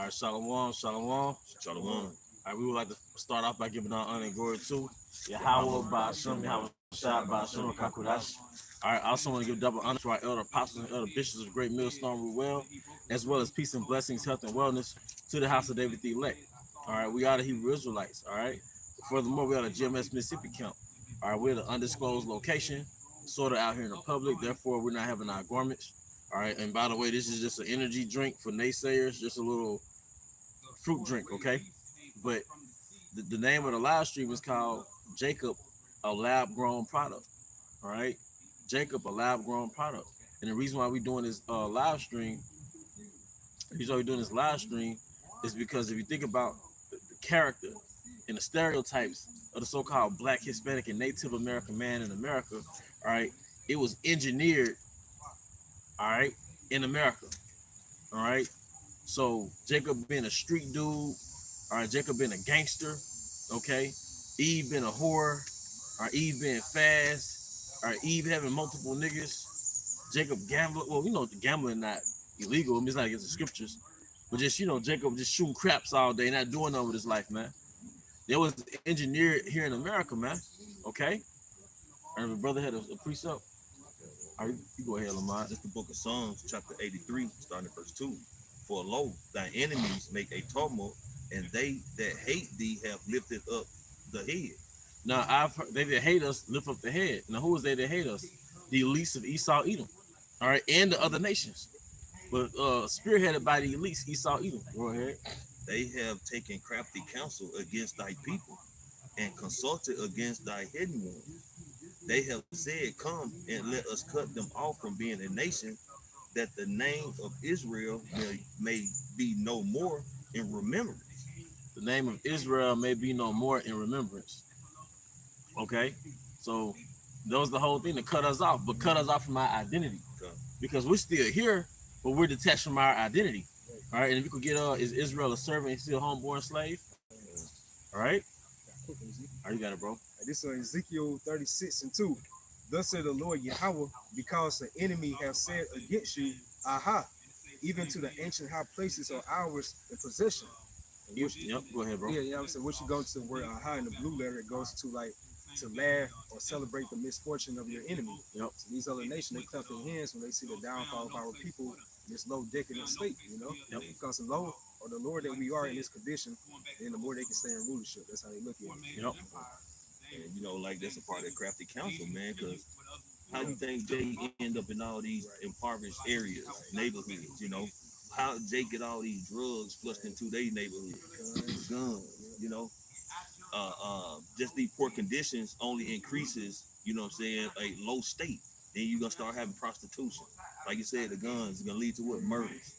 All right, shalom, shalom. All Shalom. right, we would like to start off by giving our honor and glory to Yahweh by Hashem, Yahweh Shai by Hashem Kakudash. All right, I also want to give double honor to our elder apostles and elder bishops of Great Millstone Ruel, as well as peace and blessings, health and wellness to the house of David the elect. All right, we are the Hebrew Israelites. All right, furthermore, we are the GMS Mississippi camp. All right, we're at an undisclosed location, sort of out here in the public. Therefore, we're not having our garments. All right, and by the way, this is just an energy drink for naysayers, just a little fruit drink, okay? But the name of the live stream is called Jacob, a lab grown product. All right, Jacob, a lab grown product. And the reason why we're doing this live stream, is because if you think about the character and the stereotypes of the so-called Black, Hispanic, and Native American man in America, all right, it was engineered, all right, in America, all right. So Jacob being a street dude, all right, Jacob being a gangster, okay, Eve being a whore, all right, Eve being fast, all right, Eve having multiple niggas, Jacob gambling. Well, gambling not illegal. I mean, it's not against the scriptures, but just Jacob just shooting craps all day, not doing nothing with his life, man. It was engineered here in America, man. Okay, and my brother had a precept. All right, you go ahead, Lamont. This is the book of Psalms, chapter 83, starting at verse 2. For lo, thy enemies make a tumult, and they that hate thee have lifted up the head. Now, I've heard they that hate us lift up the head. Now, who is they that hate us? The elites of Esau, Edom, all right, and the other nations. But spearheaded by the elites, Esau, Edom. Go ahead. They have taken crafty counsel against thy people, and consulted against thy hidden ones. They have said, come and let us cut them off from being a nation, that the name of Israel may be no more in remembrance. The name of Israel may be no more in remembrance. Okay, so that was the whole thing, to cut us off, but cut us off from our identity, because we're still here, but we're detached from our identity. All right, and if you could get is Israel a servant and still homeborn slave? All right, you got it, bro. This is Ezekiel 36:2. Thus said the Lord Yahweh, because the enemy have said against you, aha, even to the ancient high places are ours in possession. Yep, go ahead, bro. Yeah, I'm saying, once you go to the word aha in the blue letter, it goes to like to laugh or celebrate the misfortune of your enemy. Yep. So these other nations, they clap their hands when they see the downfall of our people in this low decadent state, Yep. Because the low or the lower that we are in this condition, then the more they can stay in rulership. That's how they look at it. Yep. And like that's a part of the crafty counsel, man, because how do you think Jay end up in all these impoverished areas, neighborhoods, How Jay get all these drugs flushed into their neighborhood, guns, just these poor conditions only increases, a low state. Then you're gonna start having prostitution. Like you said, the guns are gonna lead to what? Murders.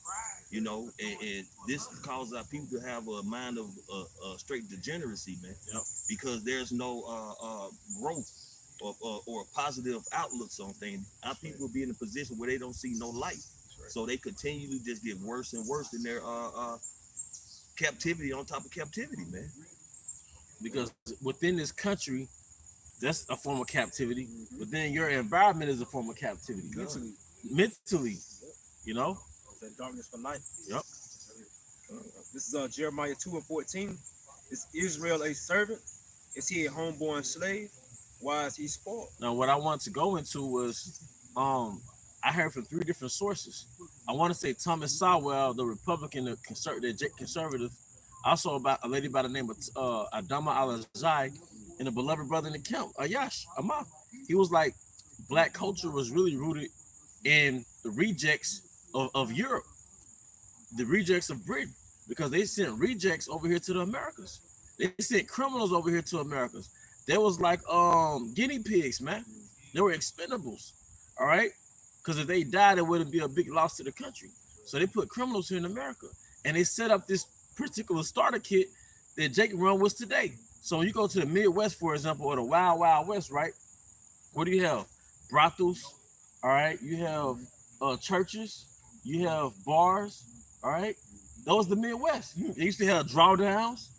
And this causes our people to have a mind of straight degeneracy, man. Yep. Because there's no growth or positive outlooks on things. Our people will be in a position where they don't see no light. Right. So they continue to just get worse and worse in their captivity on top of captivity, man. Because within this country, that's a form of captivity. But then your environment is a form of captivity. Mentally, That darkness for life. Yep. This is Jeremiah 2:14. Is Israel a servant? Is he a homeborn slave? Why is he spoiled? Now, what I want to go into was, I heard from 3 different sources. I want to say Thomas Sowell, the Republican, the conservative, also about a lady by the name of Adama Al-Azai, and a beloved brother in the camp, Ayash Amaf. He was like, Black culture was really rooted in the rejects of Europe, the rejects of Britain, because they sent rejects over here to the Americas. They sent criminals over here to Americas. They was like guinea pigs, man. They were expendables, all right? Because if they died, it wouldn't be a big loss to the country. So they put criminals here in America, and they set up this particular starter kit that Jacob run with today. So when you go to the Midwest, for example, or the Wild Wild West, right? What do you have? Brothels, all right? You have churches, you have bars, all right? That was the Midwest. They used to have drawdowns,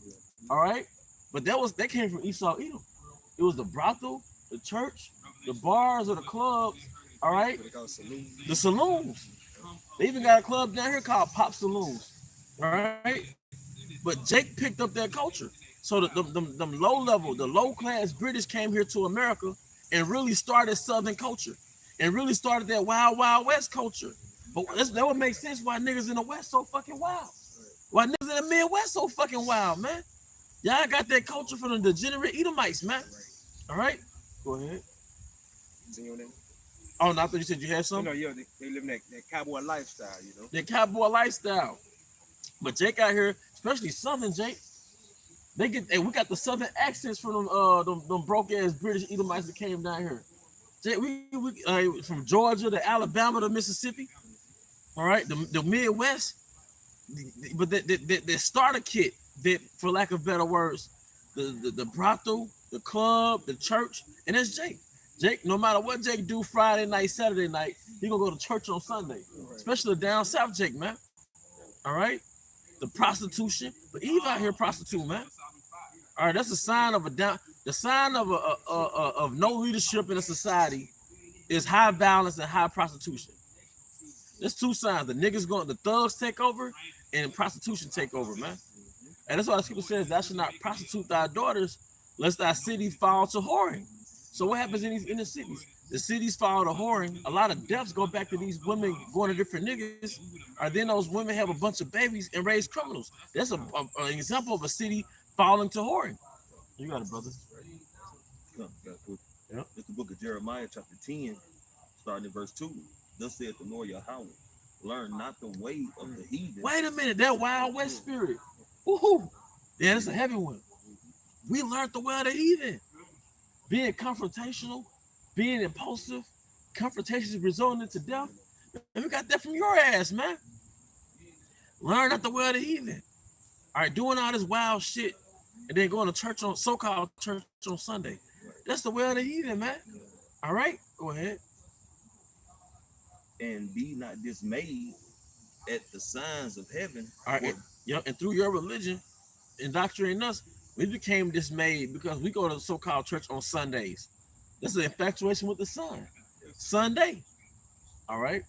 all right? But that came from Esau, Edom. It was the brothel, the church, the bars, or the clubs, all right? The saloons. They even got a club down here called Pop Saloons. right? But Jake picked up that culture. So them low level, the low class British came here to America and really started Southern culture and really started that wild, wild West culture. But that would make sense why niggas in the West so fucking wild. Why niggas in the Midwest so fucking wild, man. Y'all got that culture from the degenerate Edomites, man. All right? Go ahead. Continue on that. Oh, no, I thought you said you had You something. know, yeah, they live in that cowboy lifestyle, you know. The cowboy lifestyle. But Jake out here, especially Southern Jake, we got the Southern accents from them broke ass British Edomites that came down here. Jake, we from Georgia to Alabama to Mississippi. All right, the Midwest. But the starter kit, that for lack of better words, the brothel, the club, the church, and that's Jake. Jake, no matter what Jake do Friday night, Saturday night, he gonna go to church on Sunday. Especially down south, Jake, man. All right, the prostitution, but Eve out here prostitute, man. All right, that's a sign of the sign of of no leadership in a society is high violence and high prostitution. There's two signs: the thugs take over, and prostitution take over, man. And that's why the people says thou should not prostitute thy daughters, lest thy city fall to whoring. So what happens in these inner cities? The cities fall to whoring. A lot of deaths go back to these women going to different niggas, or then those women have a bunch of babies and raise criminals. That's an example of a city falling to whoring. You got it, brother. Yeah. It's the book of Jeremiah, chapter 10, starting in verse 2. Thus saith the Lord Yahweh, learn not the way of the heathen. Wait a minute, that Wild West spirit. Woohoo! Yeah, that's a heavy one. We learned the way of the heathen. Being confrontational, being impulsive, confrontations resulting into death. And we got that from your ass, man. Learn not the way of the heathen. All right, doing all this wild shit and then going to church on so-called church on Sunday. That's the way of the heathen, man. All right, go ahead. And be not dismayed at the signs of heaven. All right, and through your religion, indoctrinating us, we became dismayed because we go to so-called church on Sundays. That's an infatuation with the sun. Sunday. All right.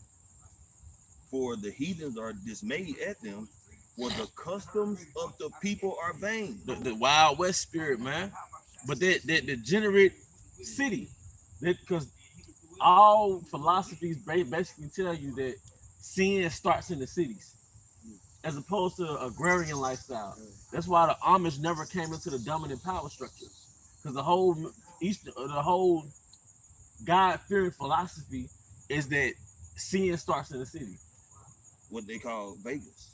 For the heathens are dismayed at them, for the customs of the people are vain. The Wild West spirit, man. But that degenerate city, because all philosophies basically tell you that sin starts in the cities, as opposed to agrarian lifestyle. That's why the Amish never came into the dominant power structure, because the whole God-fearing philosophy is that sin starts in the city. What they call Vegas.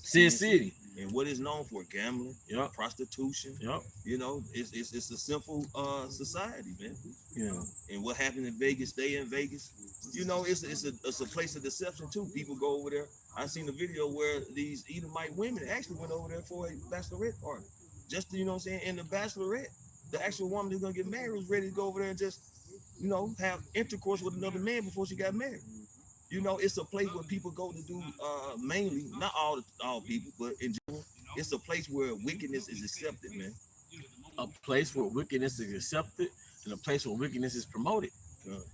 Sin City. And what is known for gambling, prostitution. You know, it's a sinful society, man. Yeah. And what happened in Vegas, stay in Vegas. You know, it's a place of deception too. People go over there. I seen a video where these Edomite women actually went over there for a bachelorette party. Just to, you know what I'm saying, in the bachelorette, the actual woman that's gonna get married was ready to go over there and just, you know, have intercourse with another man before she got married. You know, it's a place where people go to do mainly, not all people, but in general, it's a place where wickedness is accepted, man. A place where wickedness is accepted and a place where wickedness is promoted.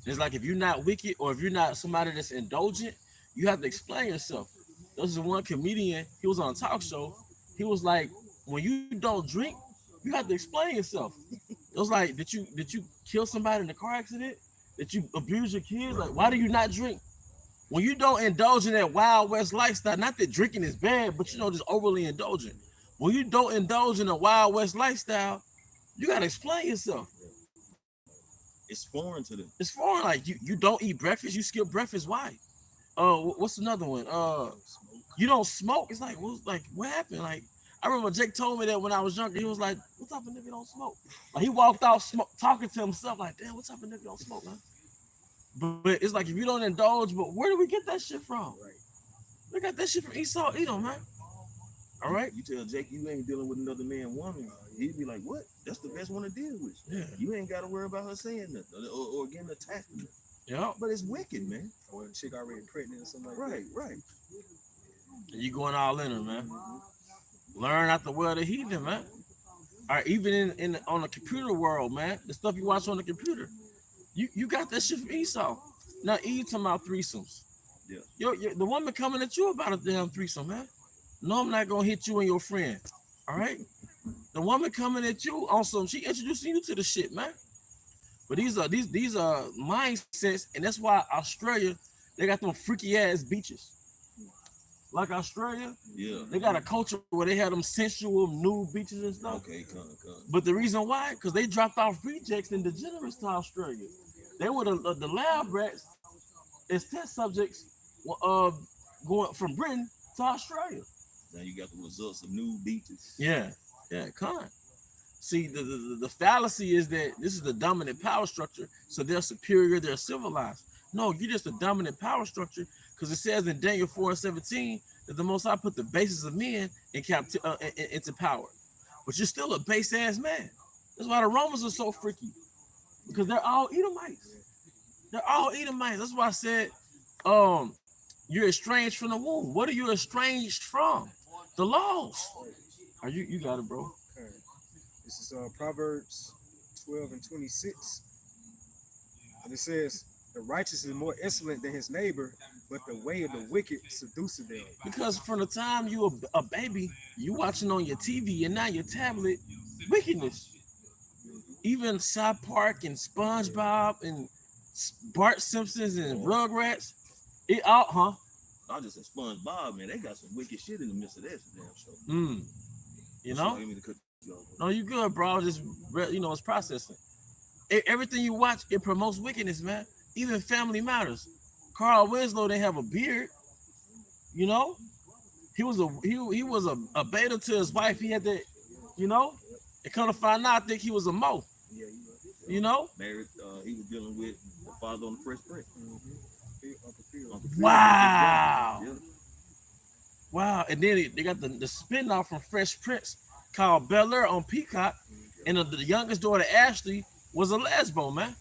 It's like if you're not wicked or if you're not somebody that's indulgent, you have to explain yourself. There was one comedian, he was on a talk show. He was like, when you don't drink, you have to explain yourself. It was like, did you kill somebody in a car accident? Did you abuse your kids? Like, why do you not drink? When you don't indulge in that Wild West lifestyle, not that drinking is bad, but you know, just overly indulgent. When you don't indulge in a Wild West lifestyle, you gotta explain yourself. It's foreign to them. It's foreign. Like you don't eat breakfast, you skip breakfast. Why? What's another one? You don't smoke. It's like, what happened? Like, I remember Jake told me that when I was younger. He was like, "What type of nigga don't smoke?" Like, he walked out talking to himself, like, "Damn, what type of nigga don't smoke, man?" But it's like, if you don't indulge, but where do we get that shit from? Right. We got that shit from Esau Edom, man. All right. You tell Jake you ain't dealing with another man, woman, he'd be like, "What? That's the best one to deal with. Yeah. You ain't got to worry about her saying nothing or getting attacked." Yeah. But it's wicked, man. Or the chick already pregnant or something like that. Right. And you going all in her, man. Learn not the way of the heathen, man. All right, even on the computer world, man, the stuff you watch on the computer, you got that shit from Esau. Now Eve talking about threesomes. Yeah. The woman coming at you about a damn threesome, man. No, I'm not gonna hit you and your friend. All right. The woman coming at you on some, she introducing you to the shit, man. But these are mindsets, and that's why Australia, they got them freaky ass beaches. Like Australia, Yeah. they got a culture where they have them sensual nude beaches and stuff. Okay, come. But the reason why, because they dropped off rejects and degenerates to Australia. They were the lab rats as test subjects going from Britain to Australia. Now you got the results of new beaches. Yeah, con. See, the fallacy is that this is the dominant power structure, so they're superior, they're civilized. No, you're just a dominant power structure, because it says in Daniel 4:17 that the Most High put the basis of men into power. But you're still a base ass man. That's why the Romans are so freaky, because they're all Edomites. They're all Edomites. That's why I said, you're estranged from the womb. What are you estranged from? The laws. Are you got it, bro? Okay. This is Proverbs 12:26. And it says, the righteous is more excellent than his neighbor, but the way of the wicked seduces them. Because from the time you a baby, you watching on your TV and now your tablet, wickedness. Even South Park and SpongeBob and Bart Simpsons and Rugrats, it all, I just said SpongeBob, man. They got some wicked shit in the midst of that damn show. You know? Sorry, to no, you good, bro. Just it's processing. Everything you watch, it promotes wickedness, man. Even Family Matters. Carl Winslow didn't have a beard. You know, he was a beta to his wife. He had that, and kind of find out, I think he was a mo. Yeah, you know. Married, he was dealing with the father on the Fresh Prince. Wow. Yeah. Wow. And then they got the spin-off from Fresh Prince called Bel Air on Peacock. And the youngest daughter, Ashley, was a lesbo, man.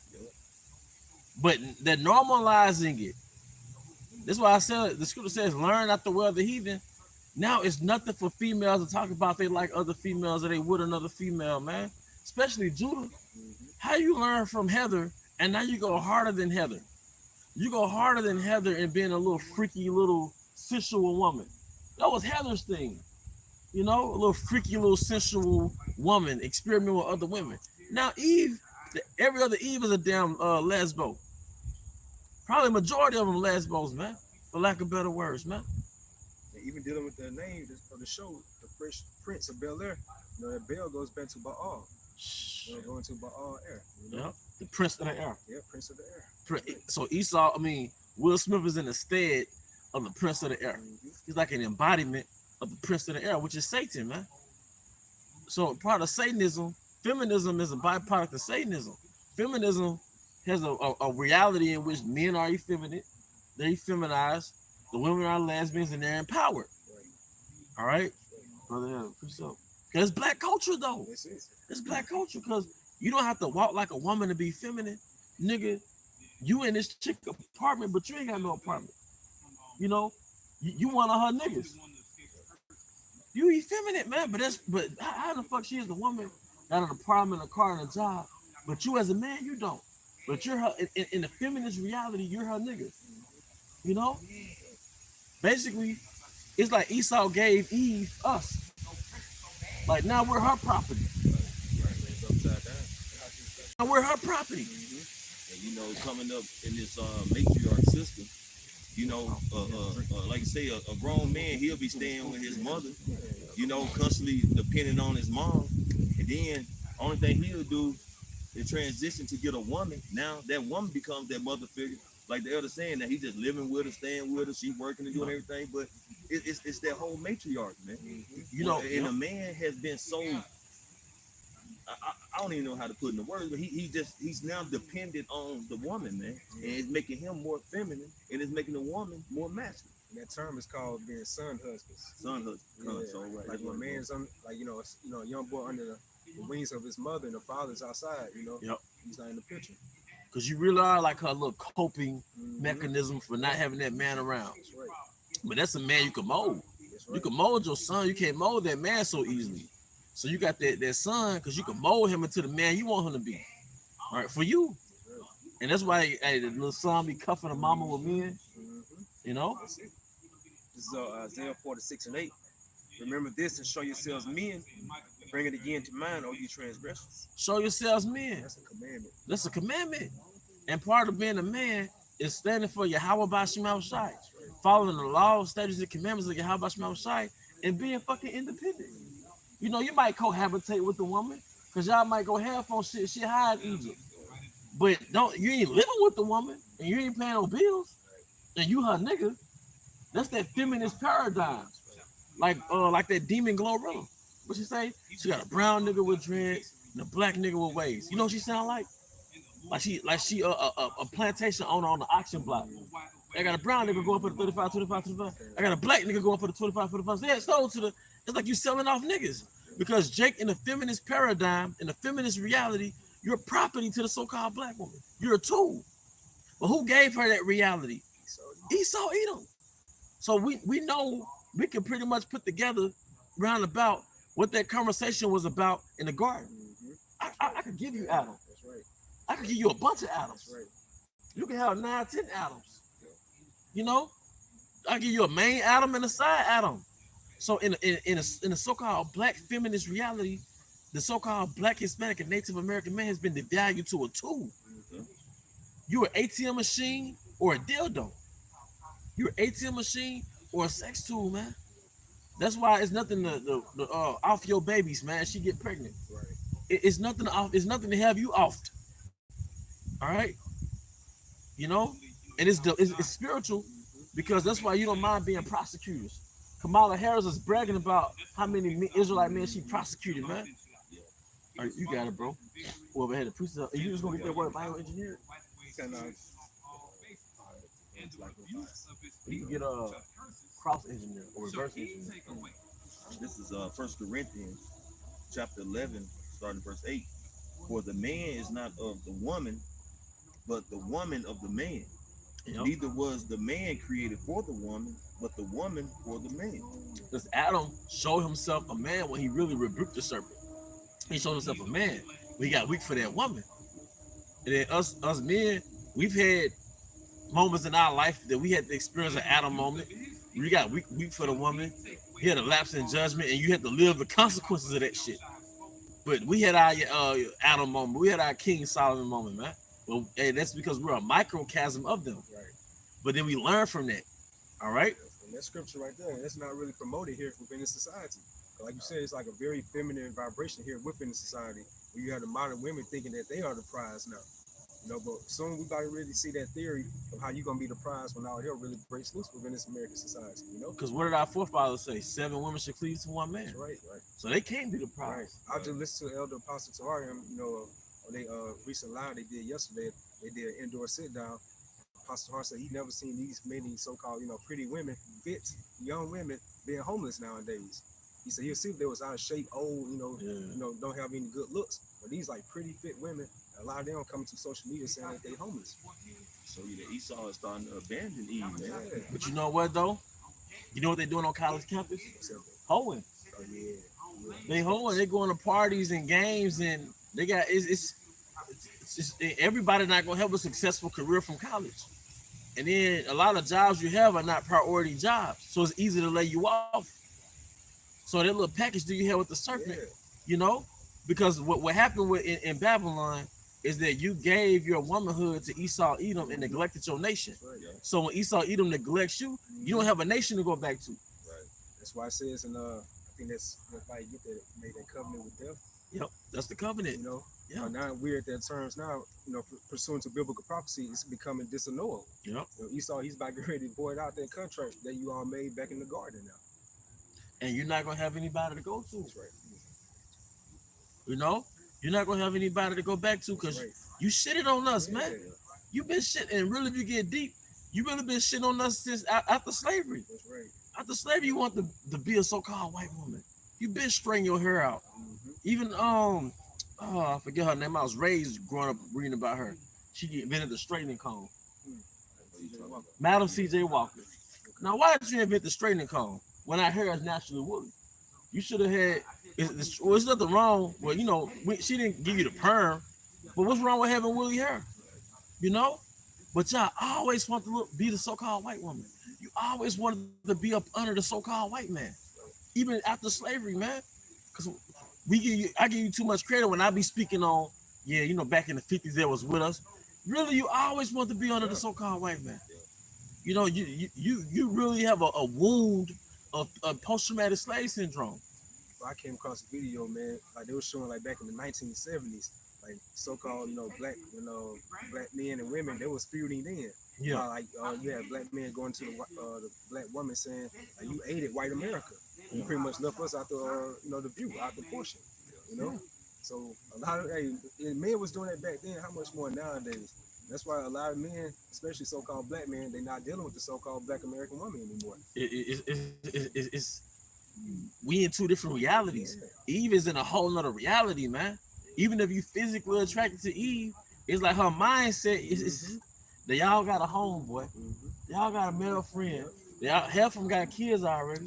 But they're normalizing it. That's why I said the scripture says, learn not the way of the heathen. Now it's nothing for females to talk about they like other females or they would another female, man. Especially Judah. How you learn from Heather and now you go harder than Heather? You go harder than Heather in being a little freaky little sensual woman. That was Heather's thing. A little freaky little sensual woman, experiment with other women. Now Eve, every other Eve is a damn lesbo. Probably majority of them lesbos, man. For lack of better words, man. And even dealing with the name of the show, the Fresh Prince of Bel Air, that Bell goes back to Baal. Going to Baal Air. Yeah, the Prince of the Air. Yeah, Prince of the Air. So Will Smith is in the stead of the Prince of the Air. He's like an embodiment of the Prince of the Air, which is Satan, man. So part of Satanism, feminism is a byproduct of Satanism. Feminism has a reality in which men are effeminate, they're effeminized, the women are lesbians, and they're empowered. All right? Brother, it's black culture, though. It's black culture, because you don't have to walk like a woman to be feminine. Nigga, you in this chick apartment, but you ain't got no apartment. You one of her niggas. You effeminate, man, but how the fuck she is the woman got an apartment, a car, and a job, but you as a man, you don't. But you're her in the feminist reality, you're her nigga. Basically, it's like Esau gave Eve us. Like now we're her property. Now we're her property. And coming up in this matriarch system, like you say, a grown man, he'll be staying with his mother, constantly depending on his mom. And then only thing he'll do is transition to get a woman. Now that woman becomes that mother figure. Like the elder saying that he's just living with her, staying with her, she's working and doing everything. But it's that whole matriarch, man. And a man has been so, I don't even know how to put in the words, but he's now dependent on the woman, man. And it's making him more feminine, and it's making the woman more masculine. And that term is called being son husbands. Son husband. Yeah. So right. Like when a man's on, like a young boy under the wings of his mother and the father's outside, Yep. He's not in the picture. Because you really are like her little coping mechanism for not having that man around. That's right. But that's a man you can mold. That's right. You can mold your son. You can't mold that man so easily. So you got that son because you can mold him into the man you want him to be. All right, for you. And that's why the little son be cuffing a mama with men. That's it. This is Isaiah 46:8. Remember this and show yourselves men. Bring it again to mind, O you transgressors. Show yourselves men. That's a commandment. That's a commandment. And part of being a man is standing for Yahweh Bashim Shai, following the laws, statutes, and commandments of Yahweh Bashim Shai, and being fucking independent. You know, you might cohabitate with the woman, because y'all might go half on shit high in Egypt. But you ain't living with the woman, and you ain't paying no bills, and you her nigga. That's that feminist paradigm. Like that demon Glorilla. What she say? She got a brown nigga with dreads and a black nigga with waves. You know what she sound like? Like she a plantation owner on the auction block. I got a brown nigga going for the 35, 25, 25. I got a black nigga going for the 25, 45. Yeah, sold to the. It's like you selling off niggas. Because Jake, in the feminist paradigm, in the feminist reality, you're property to the so-called black woman. You're a tool. But who gave her that reality? Esau Edom. So we know we can pretty much put together roundabout what that conversation was about in the garden. I could give you Adam. That's right. I could give you a bunch of Adams. That's right. You can have 9, 10 Adams. You know, I give you a main Adam and a side Adam. So in a so-called black feminist reality, the so-called black Hispanic and Native American man has been devalued to a tool. You're an ATM machine or a dildo. You're an ATM machine or a sex tool, man. That's why it's nothing to off your babies, man. She get pregnant. Right. It's nothing to off. It's nothing to have you offed. All right. You know, and it's spiritual because that's why you don't mind being prosecutors. Kamala Harris is bragging about how many Israelite men she prosecuted, man. All right, you got it, bro. Whoever had the priest, you just gonna get that word bioengineered? You can get a cross engineer or reverse engineer. This is 1 Corinthians chapter 11, starting verse 8. For the man is not of the woman, but the woman of the man. Yep. Neither was the man created for the woman, but the woman for the man. Because Adam showed himself a man when he really rebuked the serpent. He showed himself a man when he got weak for that woman. And then us men, we've had moments in our life that we had to experience an Adam moment. We got weak for the woman. He had a lapse in judgment, and you had to live the consequences of that shit. But we had our Adam moment. We had our King Solomon moment, man. Well, hey, that's because we're a microcosm of them. Right. But then we learn from that. All right. And that scripture right there, that's not really promoted here within the society. Like you said, it's like a very feminine vibration here within the society. Where you have the modern women thinking that they are the prize now. You know, but soon we gotta really see that theory of how you gonna be the prize when all hell really breaks loose within this American society. You know, Because what did our forefathers say? 7 women should cleave to one man. that's right, right. So they can't be the Right. prize. I just listened to Elder Apostle Tahariam, you know, on they recent live they did yesterday. They did an indoor sit down. Apostle Tahariam said he never seen these many so-called, you know, pretty women, fit young women being homeless nowadays. He said he'll see if they was out of shape, old, you know, don't have any good looks. But these like pretty fit women, a lot of them coming to social media saying that they homeless. So Esau is starting to abandon Eve, man. Yeah. But you know what though? You know what they're doing on college campus? Hoeing. Oh yeah. They hoeing. They going to parties and games, and they got it's just, everybody not gonna have a successful career from college. And then a lot of jobs you have are not priority jobs, so it's easy to lay you off. So that little package do you have with the serpent, Yeah. you know? Because what happened with in Babylon is that you gave your womanhood to Esau Edom and neglected your nation. Right, yeah. So when Esau Edom neglects you, you don't have a nation to go back to. Right. That's why it says in I think that's why you get that made that covenant with them. Yep, that's the covenant. You know. Yeah. Now we're at that terms now, you know, pursuant to biblical prophecy, it's becoming disannuled. Yep. You know, Esau, he's about to get ready to void out that contract that you all made back in the garden now. And you're not gonna have anybody to go to. That's right. You know, you're not gonna have anybody to go back to because Right. you shitted on us, Yeah. man. You've been shitting, and really, if you get deep, you really been shitting on us since after slavery. That's right. After slavery, you want to be a so-called white woman. You've been straightening your hair out. Mm-hmm. Even I forget her name. I was raised growing up reading about her. She invented the straightening comb. Madam C.J. Walker. Now, why did you invent the straightening comb when our hair is naturally woolly? You should have had. There's nothing wrong. Well, you know, she didn't give you the perm, but what's wrong with having woolly hair? You know. But y'all always want to be the so-called white woman. You always wanted to be up under the so-called white man. even after slavery, man. Because I give you too much credit when I be speaking on, yeah, you know, back in the 50s that was with us. Really, you always want to be under the so-called white man. You know, you really have a wound of post-traumatic slave syndrome. I came across a video, man, like they were showing like back in the 1970s, like so-called, black men and women, they was feuding then. Yeah. You had black men going to the black woman saying, like, you aided white America. You pretty much left us out the view, out the portion, you know? So a lot of, men was doing that back then, how much more nowadays? That's why a lot of men, especially so-called black men, they're not dealing with the so-called black American woman anymore. It's we in two different realities. Eve is in a whole nother reality, man. Even if you physically attracted to Eve, it's like her mindset is that y'all got a homeboy, y'all got a male friend, y'all half of them got kids already.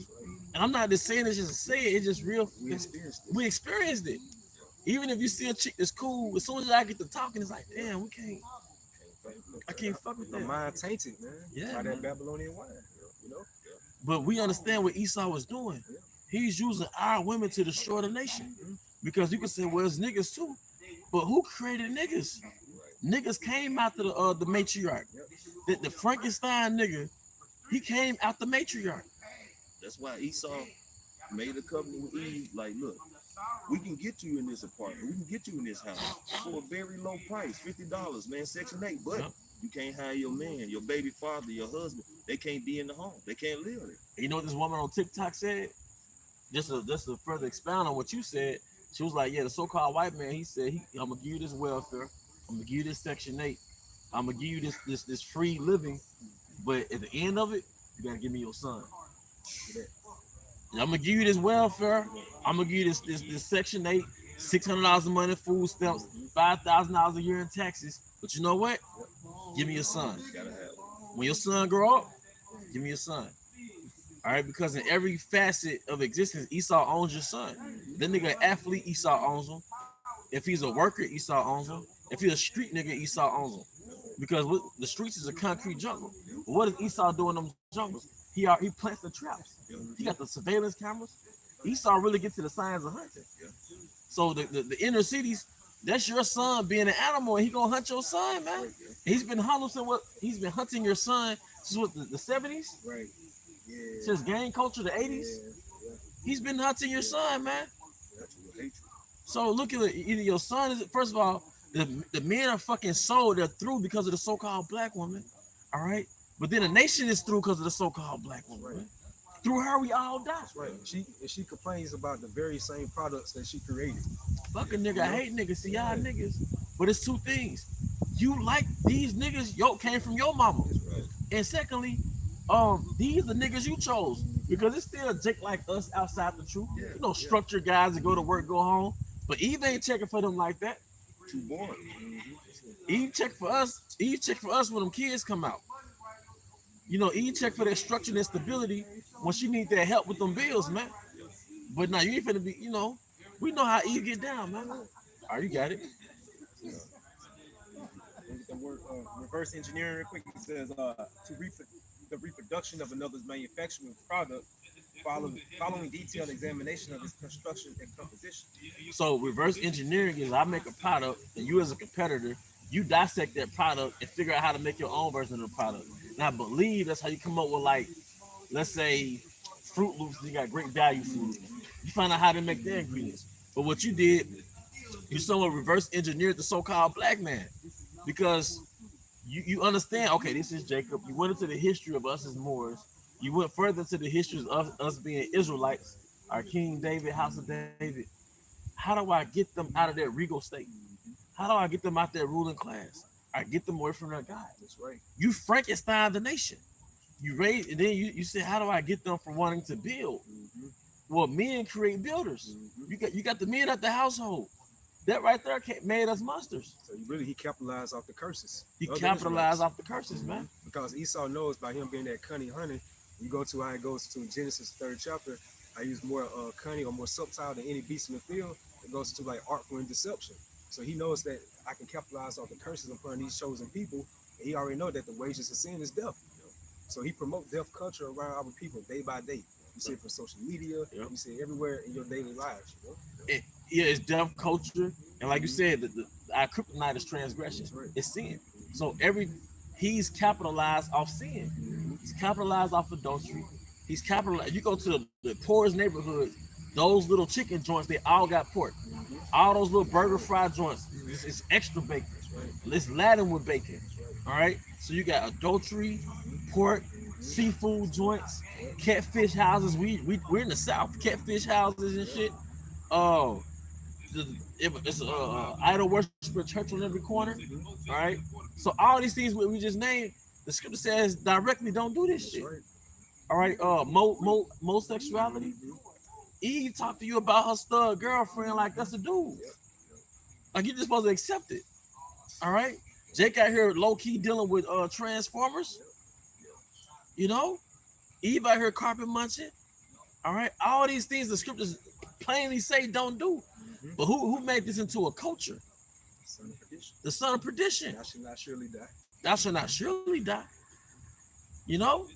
And I'm not just saying this just to say it, it's just real. We experienced it. Even if you see a chick that's cool, as soon as I get to talking, it's like, damn, I can't fuck with that. My mind tainted, man. Yeah, by man. That Babylonian wine, you know. But we understand what Esau was doing. He's using our women to destroy the nation. Because you can say, well, it's niggas too. But who created niggas? Niggas came after the matriarch. The Frankenstein nigga, he came out the matriarch. That's why Esau made a covenant with Eve. Like, look, we can get you in this apartment. We can get you in this house for a very low price, $50, man, Section 8. But you can't hire your man, your baby father, your husband. They can't be in the home. They can't live there. You know what this woman on TikTok said? Just to further expound on what you said, she was like, yeah, the so-called white man, he said, I'm going to give you this welfare. I'm going to give you this Section 8. I'm going to give you this free living. But at the end of it, you got to give me your son. I'm going to give you this welfare. I'm going to give you this Section 8, $600 a month in food stamps, $5,000 a year in taxes. But you know what? Give me your son. When your son grow up, give me your son. All right, because in every facet of existence, Esau owns your son. That nigga athlete, Esau owns him. If he's a worker, Esau owns him. If he's a street nigga, Esau owns him. Because the streets is a concrete jungle. But what does Esau do in them jungles? He plants the traps. He got the surveillance cameras. Esau really gets to the signs of hunting. So the inner cities, that's your son being an animal, and he gonna hunt your son, man. He's been hunting your son since what, the 70s? Right. Yeah. Since gang culture, the 80s. Yeah. He's been hunting your son, man. So look at it. Either your son is, first of all, the men are fucking sold. They're through because of the so-called black woman. All right. But then the nation is through because of the so-called black woman. Right. Through her, we all die. That's right. She complains about the very same products that she created. Fuck a nigga, I hate niggas. See y'all niggas. But it's two things. You like these niggas, came from your mama. Right. And secondly, these the niggas you chose. Because it's still a dick like us outside the truth. Yeah, you know, structured guys that go to work, go home. But Eve ain't checking for them like that. Too boring. Eve check for us. Eve check for us when them kids come out. You know, Eve check for that structure and stability when she need that help with them bills, man. But now you ain't finna be, you know, we know how Eve get down, man. All right, you got it. The word reverse engineering, quick, it says the reproduction of another's manufacturing product following detailed examination of its construction and composition. So reverse engineering is I make a product, and you as a competitor, you dissect that product and figure out how to make your own version of the product. And I believe that's how you come up with, like, let's say Fruit Loops, you got great value food. You find out how to make their ingredients. But what you did, you somewhat reverse engineered the so-called black man. Because you understand, okay, this is Jacob. You went into the history of us as Moors. You went further into the history of us being Israelites, our King David, House of David. How do I get them out of that regal state? How do I get them out there ruling class? I get them away from their God. That's right. You Frankenstein the nation. You raise, and then you say, how do I get them from wanting to build? Well, men create builders. You got the men at the household. That right there made us monsters. So he capitalized off the curses. He capitalized off the curses, man. Because Esau knows by him being that cunning hunter, you go to how it goes to Genesis 3rd chapter, I use more cunning or more subtle than any beast in the field. It goes to like artful and deception. So he knows that I can capitalize off the curses upon these chosen people. And he already knows that the wages of sin is death. So he promotes death culture around our people day by day. You see it from social media. Yep. You see it everywhere in your daily lives. You know? Yeah, it's deaf culture, and like you said, our kryptonite is transgression. That's right. It's sin. So he's capitalized off sin. He's capitalized off adultery. He's capitalized. You go to the poorest neighborhoods, those little chicken joints, they all got pork. All those little burger fry joints, it's extra bacon. It's laden with bacon. All right. So you got adultery, pork, seafood joints, catfish houses. We're in the South, catfish houses and shit. Oh, it's idol worshiper church on every corner. All right. So all these things we just named, the scripture says directly don't do this shit. All right. Homosexuality. Eve talked to you about her stud girlfriend like that's a dude. Like you're just supposed to accept it. All right. Jake out here low key dealing with Transformers. You know, Eve out here carpet munching. All right. All these things the scriptures plainly say don't do. But who made this into a culture? Son of perdition. The son of perdition. Thou shalt not surely die. Thou shalt not surely die. You know?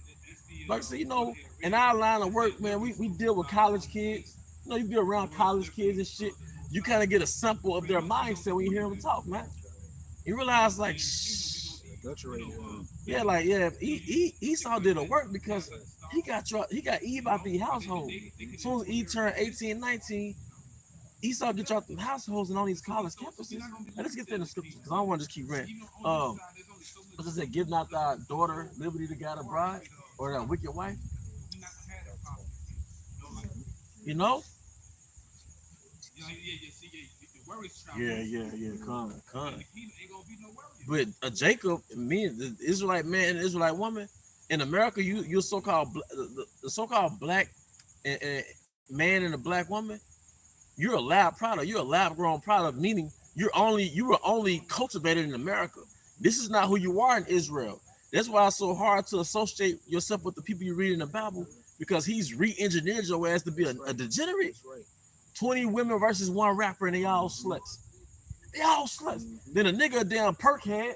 Like I said, you know, in our line of work, man, we deal with college kids. You know, you be around college kids and shit. You kind of get a sample of their mindset when you hear them talk, man. You realize, like, yeah, like, yeah, Esau did a work because he got Eve out the household. As soon as Eve turned 18, 19, Esau get you out the households and on these college campuses. Now, let's get there in the scriptures because I don't want to just keep reading. What's it say? Give not thy daughter liberty to guide a bride or a wicked wife. You know? Yeah. Come. But Jacob, me, the Israelite man, the Israelite woman, in America, you're so-called the so-called black man and a black woman. You're a lab product. You're a lab-grown product, meaning you were only cultivated in America. This is not who you are in Israel. That's why it's so hard to associate yourself with the people you read in the Bible, because he's re-engineered your ass to be a degenerate. 20 women versus one rapper, and they all sluts. Then a nigga damn perkhead.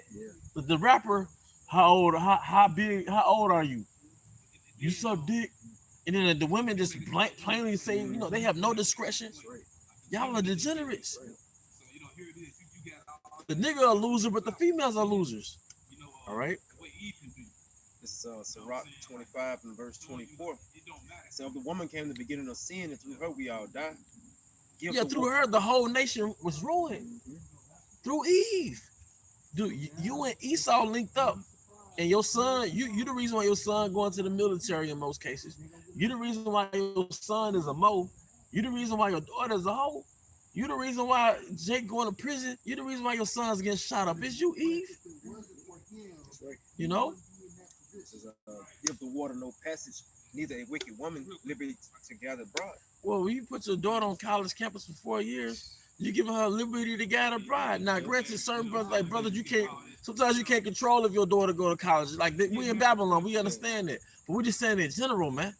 The rapper, how old are you? You suck dick. And then the women just plainly say, you know, they have no discretion. Y'all are degenerates. The nigga a loser, but the females are losers. All right. This is Sirach 25 and verse 24. So the woman came to the beginning of sin, and through her we all die. Through her the whole nation was ruined. Through Eve. Dude, you and Esau linked up. And your son, you the reason why your son going to the military in most cases. You the reason why your son is a mo. You the reason why your daughter's a hoe. You the reason why Jake going to prison. You the reason why your son's getting shot up. It's you, Eve. You know? This is, give the water no passage, neither a wicked woman liberty to gather bride. Well, when you put your daughter on college campus for 4 years, you giving her liberty to gather bride. Now, granted, certain brothers, you can't. Sometimes you can't control if your daughter go to college. Like we in Babylon, we understand that. But we're just saying in general, man.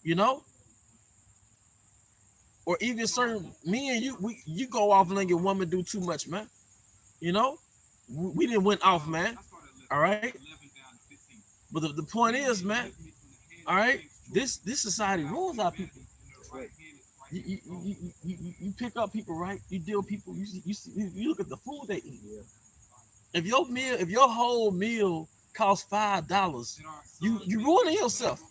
You know? Or even certain, me and you go off and let your woman do too much, man. You know? We didn't went off, man. All right? But the point is, man, all right, this society rules our people. You pick up people, right? You deal with people, you look at the food they eat. If your whole meal costs $5, you ruining yourself.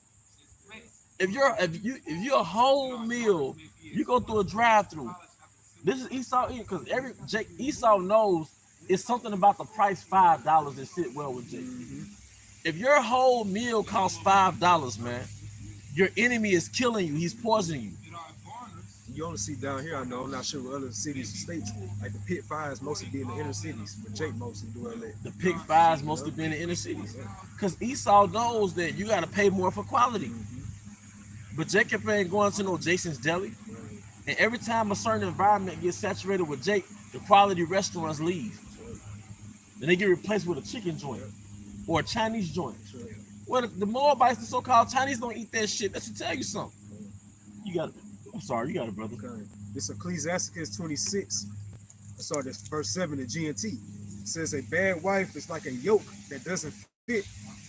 If your whole meal, you go through a drive-through. This is Esau eating because Esau knows it's something about the price $5 that sit well with Jake. If your whole meal costs $5, man, your enemy is killing you. He's poisoning you. You only see down here, I know, I'm not sure what other cities and states, like the pit fires mostly be in the inner cities, but Jake mostly do LA. The pit fires mostly be in the inner cities. Because Esau knows that you got to pay more for quality. But Jacob ain't going to no Jason's Deli. And every time a certain environment gets saturated with Jake, the quality restaurants leave. Then they get replaced with a chicken joint or a Chinese joint. Well, the Moabites, the so-called Chinese, don't eat that shit. That should tell you something. You got it. I'm sorry, you got it, brother. Okay. This Ecclesiasticus 26. I saw this verse 7 in GNT. It says a bad wife is like a yoke that doesn't fit.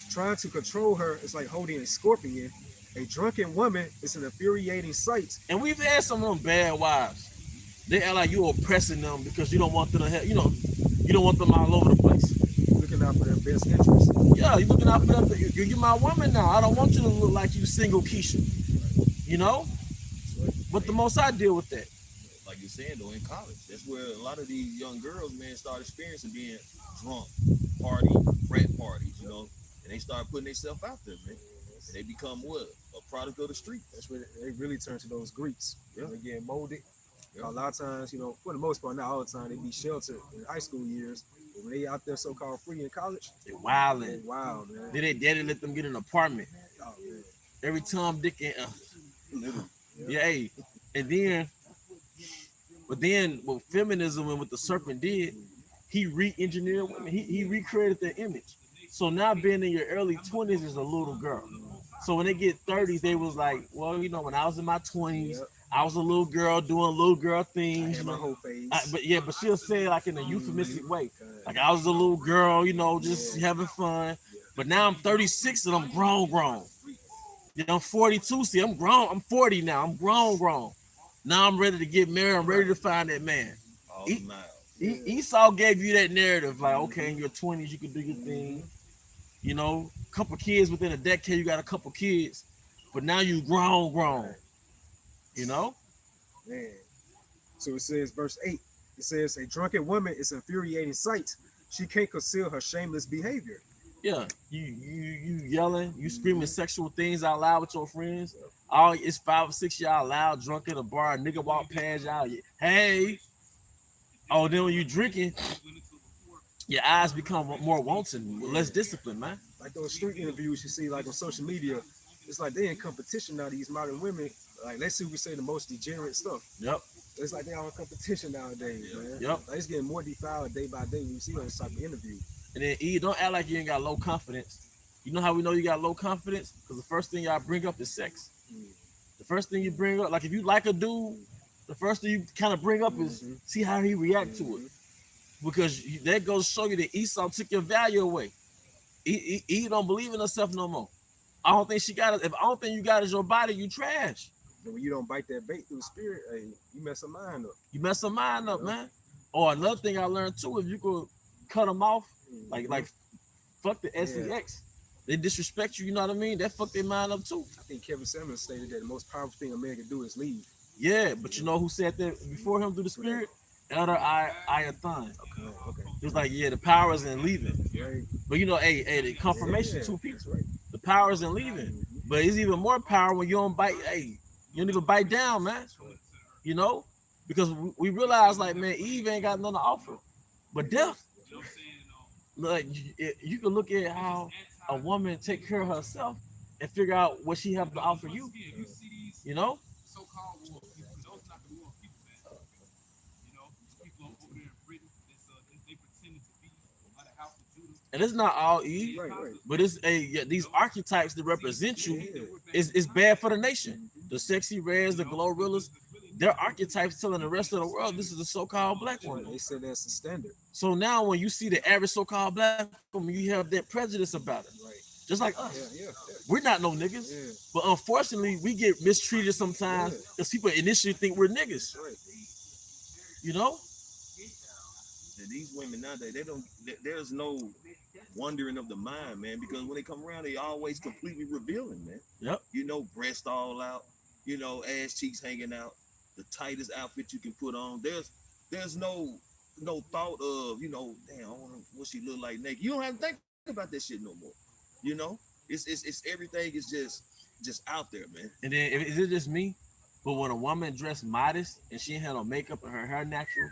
Trying to control her is like holding a scorpion. A drunken woman is an infuriating sight. And we've had some of them bad wives. They act like you oppressing them because you don't want them to have, you don't want them all over the place. Looking out for their best interest. Yeah, you're looking out for them. You're my woman now. I don't want you to look like you single Keisha. You know? But the most I deal with that. Like you're saying though, in college, that's where a lot of these young girls, man, start experiencing being drunk, party, frat parties, and they start putting themselves out there, man. And they become what? A product of the street. That's where they really turn to those Greeks. Yeah. They get molded. Yeah. A lot of times, for the most part, not all the time, they be sheltered in high school years. But when they out there so-called free in college, They wilding. they wild, man. Then they daddy let them get an apartment. Oh, man. Every Tom, Dick, and Literally. yeah, hey. And then, but then what feminism and what the serpent did, he re-engineered women. He recreated their image. So now being in your early 20s is a little girl. So when they get 30s, they was like, well, when I was in my 20s, Yep. I was a little girl doing little girl I things. had my whole face. But she'll say it like in a euphemistic way. Like I was a little girl, just having fun. But now I'm 36 and I'm grown. I'm 42. See, I'm grown. I'm 40 now. I'm grown. Now I'm ready to get married. I'm ready to find that man. All the miles. Esau gave you that narrative, like, okay, in your 20s, you can do your thing. Couple kids within a decade, you got a couple kids, but now you grown. Man. So it says, verse 8, it says, a drunken woman is an infuriating sight. She can't conceal her shameless behavior. Yeah, you yelling, you screaming sexual things out loud with your friends. It's 5 or 6 y'all loud, drunk in a bar, a nigga walk past y'all. Hey. Oh, then when you drinking, your eyes become more wanton, less discipline, man. Like those street interviews you see like on social media, it's like they in competition now, these modern women. Like, let's see if we say the most degenerate stuff. Yep. It's like they all in competition nowadays, man. Yep. Like, it's getting more defiled day by day when you see those type of interviews. And then don't act like you ain't got low confidence. You know how we know you got low confidence? Because the first thing y'all bring up is sex. The first thing you bring up, like if you like a dude, the first thing you kind of bring up is see how he react to it. Because that goes to show you that Esau took your value away. He don't believe in herself no more. I don't think she got it. If I don't think you got is your body, you trash. And when you don't bite that bait through the spirit, hey, you mess her mind up. You mess her mind up, man. Or another thing I learned too, if you could cut them off, like fuck the SEX. They disrespect you, you know what I mean? That fuck their mind up too. I think Kevin Samuels stated that the most powerful thing a man can do is leave. Yeah, but you know who said that before him through the spirit? Elder Ayathon. Okay. He was like, yeah, the power is in leaving. Right. But the confirmation too, people. Right. The power is in leaving. But it's even more power when you don't bite. Hey, you don't even bite down, man. Because we realize, like, man, Eve ain't got nothing to offer but death. Like, you can look at how a woman take care of herself and figure out what she have to offer you. And it's not all Eve, Right. but it's these archetypes that represent you is bad for the nation. The sexy rares, the glorrillas, they're archetypes telling the rest of the world this is a so-called black woman. They said that's the standard. So now when you see the average so-called black woman, you have that prejudice about it. Right. Just like us. Yeah. We're not no niggas. Yeah. But unfortunately, we get mistreated sometimes because people initially think we're niggas. Right. And these women nowadays, there's no wondering of the mind, man, because when they come around, they always completely revealing, man. Yep. Breast all out, ass cheeks hanging out, the tightest outfit you can put on. There's no thought of, damn, I wonder what she look like naked. You don't have to think about that shit no more. It's everything is just out there, man. And then is it just me? But when a woman dressed modest and she ain't had no makeup and her hair natural,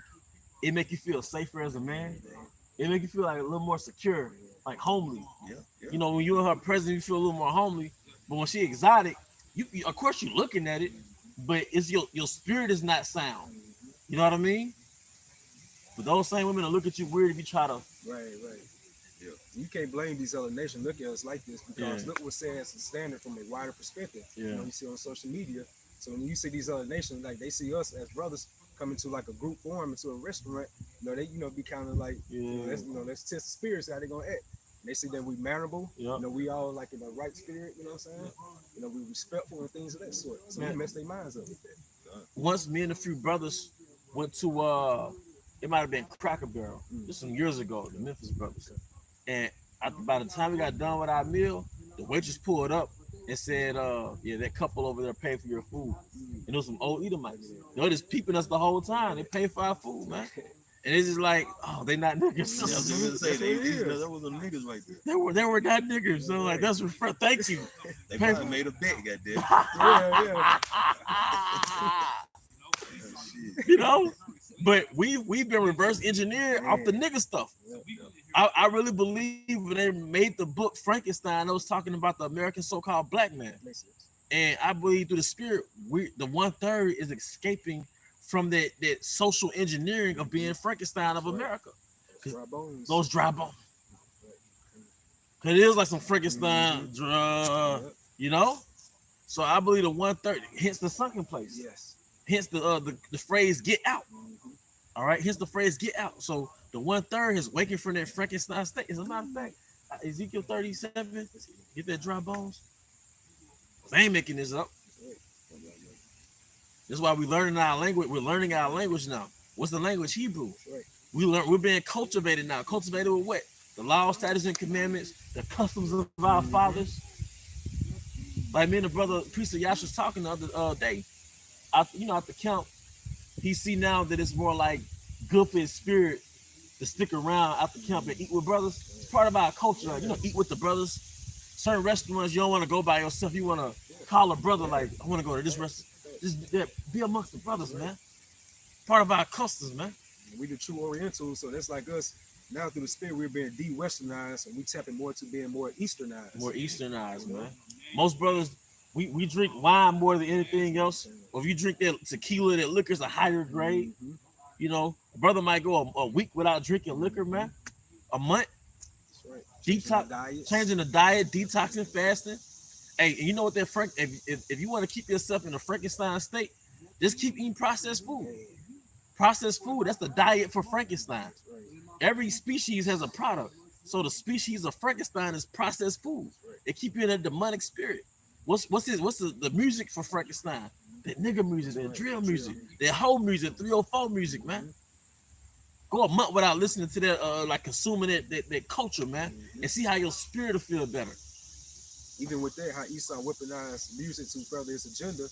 it make you feel safer as a man. It make you feel like a little more secure, like homely. Yeah. When you're in her presence, you feel a little more homely. But when she exotic, you of course you're looking at it, but it's your spirit is not sound. You know what I mean? But those same women will look at you weird if you try to. Right. Yeah. You can't blame these other nations look at us like this because look what's said as a standard from a wider perspective. Yeah. You see on social media. So when you see these other nations, like they see us as brothers coming to like a group form into a restaurant, they be kind of like, let's test the spirits how they gonna act. They see that we mannerable, Yep. you know, we all like in the right spirit, you know what I'm saying? You know, we respectful and things of that sort. So Man. we mess their minds up with that. Once me and a few brothers went to it might have been Cracker Barrel, just some years ago, the Memphis brothers. And by the time we got done with our meal, the waitress pulled up and said, yeah, that couple over there paid for your food. And it was some old Edomites. They're just peeping us the whole time. They pay for our food, man. And it's just like, oh, they not niggas. Yeah, I was just gonna say That's what it is. that was some niggas right there. They were not niggas. So like that's thank you. They probably made a bet, goddamn. Yeah. Shit. You know? But we've been reverse engineered off the nigga stuff. I really believe when they made the book Frankenstein, I was talking about the American so-called black man. Makes sense. And I believe through the spirit, the 1/3 is escaping from that social engineering of being Frankenstein of America. Dry bones. Those dry bones. Cause it is like some Frankenstein, you know. So I believe the 1/3, hence the sunken place. Yes. Hence the phrase "get out." All right, hence the phrase "get out." So the 1/3 is waking from that Frankenstein state. As a matter of fact, Ezekiel 37, get that dry bones. I ain't making this up. That's why we learning our language. We're learning our language now. What's the language? Hebrew. Right. We're being cultivated now. Cultivated with what? The laws, statutes, and commandments, the customs of our fathers. Like me and the brother priest of Yash was talking the other day. At the camp, he see now that it's more like good for his spirit to stick around at the camp and eat with brothers. It's part of our culture. Like, eat with the brothers. Certain restaurants you don't want to go by yourself. You want to call a brother like, I want to go to this restaurant. Just be amongst the brothers, man. Part of our customs, man. We the true Orientals, so that's like us. Now through the spirit, we're being de-westernized, and we tapping more to being more Easternized. More Easternized, man. Most brothers, we drink wine more than anything else. Or if you drink that tequila, that liquor's a higher grade. A brother might go a week without drinking liquor, man. A month. That's right. Detox, changing the diet, detoxing, fasting. Hey, you know what that if you want to keep yourself in a Frankenstein state, just keep eating processed food. Processed food, that's the diet for Frankenstein. Every species has a product. So the species of Frankenstein is processed food. It keep you in a demonic spirit. What's the music for Frankenstein? That nigga music, that drill music, that whole music, 304 music, man. Go a month without listening to that, like consuming that culture, man, and see how your spirit will feel better. Even with that, how Esau weaponized music to further his agenda,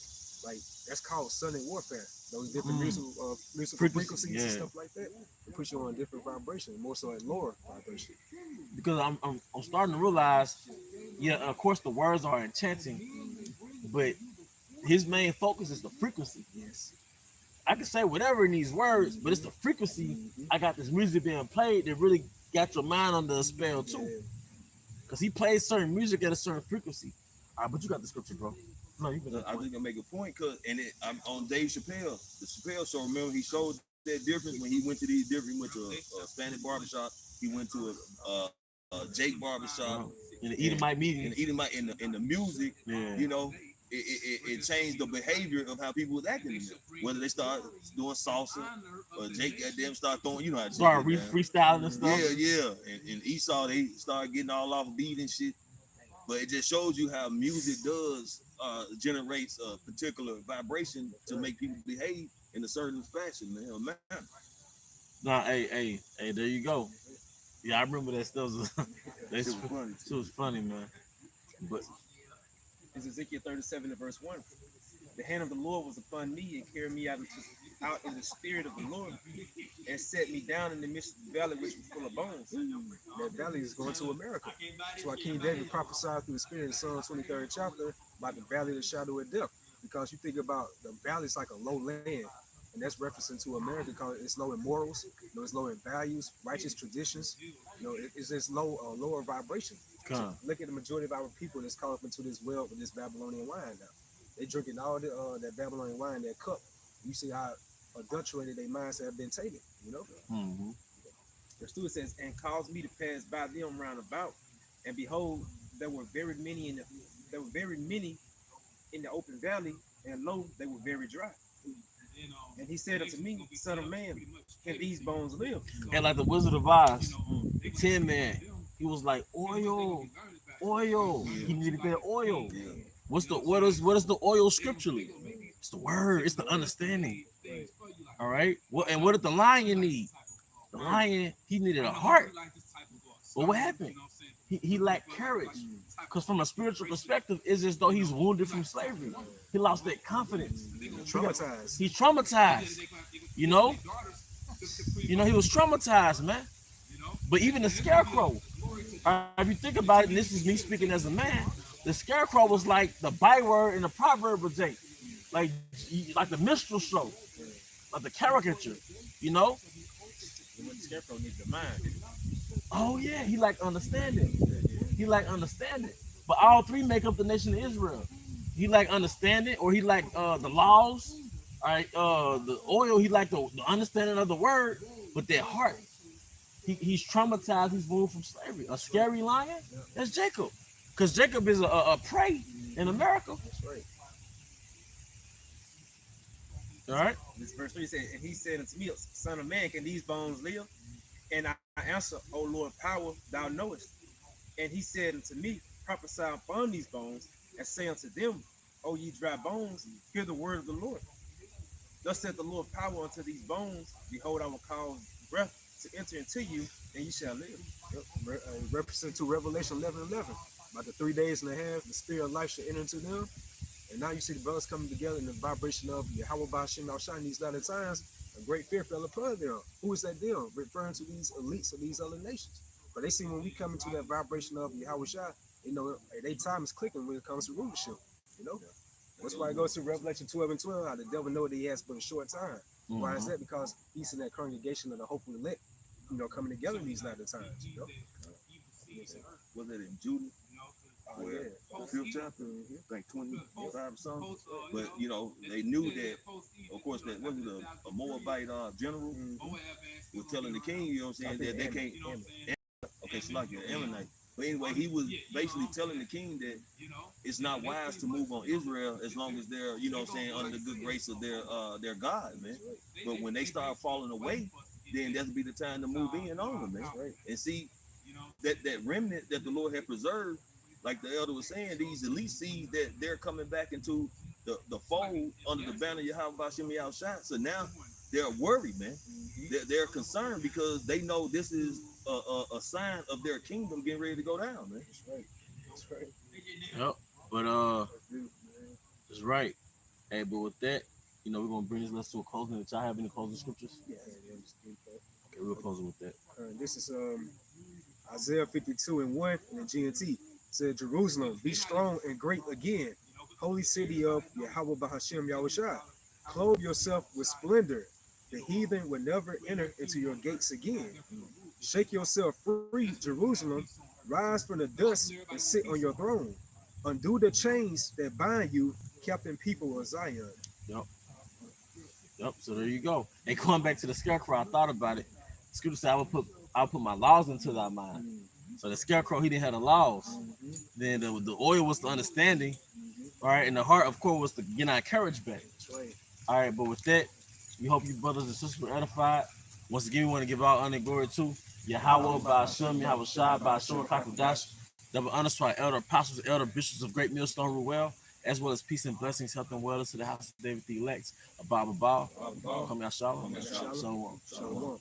like that's called sonic warfare. Those different musical frequencies and stuff like that, it puts you on a different vibration, more so at lower vibration. Because I'm starting to realize, of course the words are enchanting, but his main focus is the frequency. Yes. I can say whatever in these words, but it's the frequency. I got this music being played that really got your mind under a spell too. Because he plays certain music at a certain frequency. All right, but you got the scripture, bro. No, you can. I was gonna make a point, I'm on Dave Chappelle, the Chappelle show. Remember, he showed that difference when he went to these different. He went to a Spanish barbershop. He went to a Jake barbershop. In the Edomite meeting. In the music, it changed the behavior of how people was acting. Whether they start doing salsa or Jake got them start throwing, how start freestyling and stuff. Yeah. And Esau, they start getting all off beat and shit. But it just shows you how music does generates a particular vibration to make people behave in a certain fashion, man. Nah, hey, there you go. Yeah, I remember that stuff. It was funny, man. But It's Ezekiel 37 and verse 1. The hand of the Lord was upon me and carried me out in the spirit of the Lord and set me down in the midst of the valley which was full of bones. That valley is going to America. That's why King David prophesied through the spirit in Psalm 23rd chapter about the valley of the shadow of death. Because you think about the valley is like a low land. And that's referencing to America because it's low in morals, it's low in values, righteous traditions. It's just lower vibration. So look at the majority of our people that's caught up into this well with this Babylonian wine now. They drinking all that Babylonian wine, that cup. You see how adulterated their minds have been taken, Verse 2 it says, and caused me to pass by them round about, and behold, there were very many in the open valley, and lo, they were very dry. And he said unto me, son of man, can these bones live? And like the Wizard of Oz, the Tin Man, He was like oil. He needed that oil. Yeah. What is the oil scripturally? It's the word. It's the understanding. All right. What did the lion need? The lion, he needed a heart. But what happened? He lacked courage. Because from a spiritual perspective, it's as though he's wounded from slavery. He lost that confidence. Traumatized. He's traumatized. You know? He was traumatized, man. But even the scarecrow, if you think about it, and this is me speaking as a man, the scarecrow was like the byword in the proverb of Jake. Like the minstrel show. Like the caricature. The scarecrow needs the mind. Oh yeah, he like understanding. But all three make up the nation of Israel. He like understanding, or he like the laws. All right, the oil. He like the understanding of the word, but their heart. He's traumatized. He's moved from slavery. A scary lion. That's Jacob, because Jacob is a prey in America. That's right. All right. This verse 3 said, and he said unto me, Son of man, can these bones live? And I answer, O Lord, power, thou knowest. And he said unto me, prophesy upon these bones, and say unto them, O ye dry bones, hear the word of the Lord. Thus said the Lord, power unto these bones. Behold, I will cause breath to enter into you, and ye shall live. Yep. Represent to Revelation 11:11. About the 3 days and a half, the spirit of life shall enter into them. And now you see the brothers coming together in the vibration of Yahweh Ba'ashem Al-Shai in these latter times. A great fear fell upon them. Who is that them? Referring to these elites of these other nations. But they see when we come into that vibration of Yahweh Shai, their time is clicking when it comes to rulership. That's why it goes to Revelation 12:12. How the devil know that he has but a short time. Mm-hmm. Why is that? Because he's in that congregation of the hopeful elect, coming together in these latter times. Was it in Judah? Oh, yeah. The 5th chapter, I think 25 or something. But they knew that, of course, that wasn't a Moabite general was telling the king, that they can't. Okay, so like an Ammonite. But anyway, he was basically telling the king that it's not wise to move on Israel as long as they're, under the good grace of their God, man. But when they start falling away, then that'll be the time to move in on them, man. And see that remnant that the Lord had preserved. Like the elder was saying, these elite see that they're coming back into the fold under the banner of Yahweh Ba'ashem Al-Shai. So now they're worried, man. They're concerned because they know this is a sign of their kingdom getting ready to go down, man. That's right. Yep. But that's right. Hey, but with that, we're gonna bring this lesson to a closing. Did y'all have any closing scriptures? Yeah. Okay, we'll close it with that. This is Isaiah 52:1 in the GNT. Said, Jerusalem, be strong and great again, holy city of Yahweh Ba'ashem Yahushua. Clothe yourself with splendor. The heathen will never enter into your gates again. Shake yourself free, Jerusalem. Rise from the dust and sit on your throne. Undo the chains that bind you, captain people of Zion. Yep. So there you go. And going back to the scarecrow, I thought about it. Scripture said, I'll put my laws into thy mind. So the scarecrow, he didn't have the laws. Then the oil was the understanding. All right, and the heart, of course, was to get our courage back. All right, but with that, we hope you brothers and sisters were edified. Once again, we want to give all honor and glory to Yahweh Ba'ashem, Yahweh Shai, Ba'ashem Kakudash. Double honors to our elder apostles, elder bishops of Great Millstone Ruel, as well as peace and blessings, health and wellness to the house of David the elect, Abba Baal, Come Yahshua, Shalom.